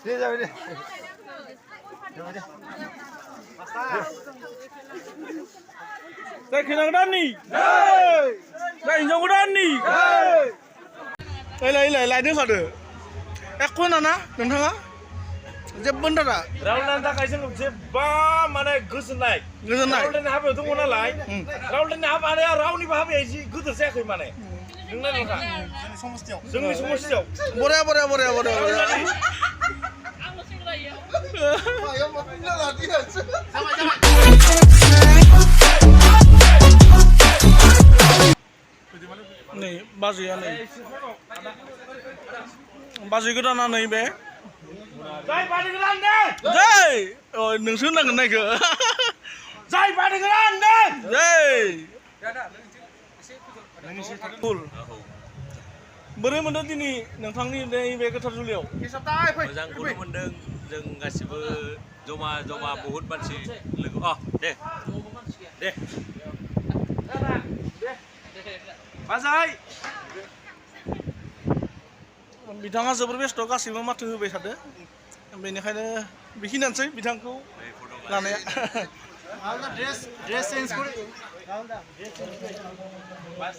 Đi ra đi. Đây kena Dani. Đây nyong Dani. Lai dia kada. Aku nana, nana. Jebban dah. Raulan tak kaisa jebba mana gosenai. Raulan apa itu mana lai? Raulan apa ada rauni apa aja gudur saya kau mana? Dengar nggak? Jangan semestiau. Boleh. Nih, bazi ya nih. Bazi kita nana nih be. Jai pada gerande. Jai, oh nungsu nang naik ke. Jai pada gerande. Jai. Cool. Boरै मोनदों दिनै नोंथांनि बे गोथार जुलियाव? मोजांखौनो मोनदों जों गासिबो जमा बहुत मानसि लोगो दे Bazai. बिथाङा जोबोर बेस्थ' गासिबो माथो होबाय थादो बेनिखायनो बेखिनियानोसै बिथांखौ लानाया Dress change করে Pas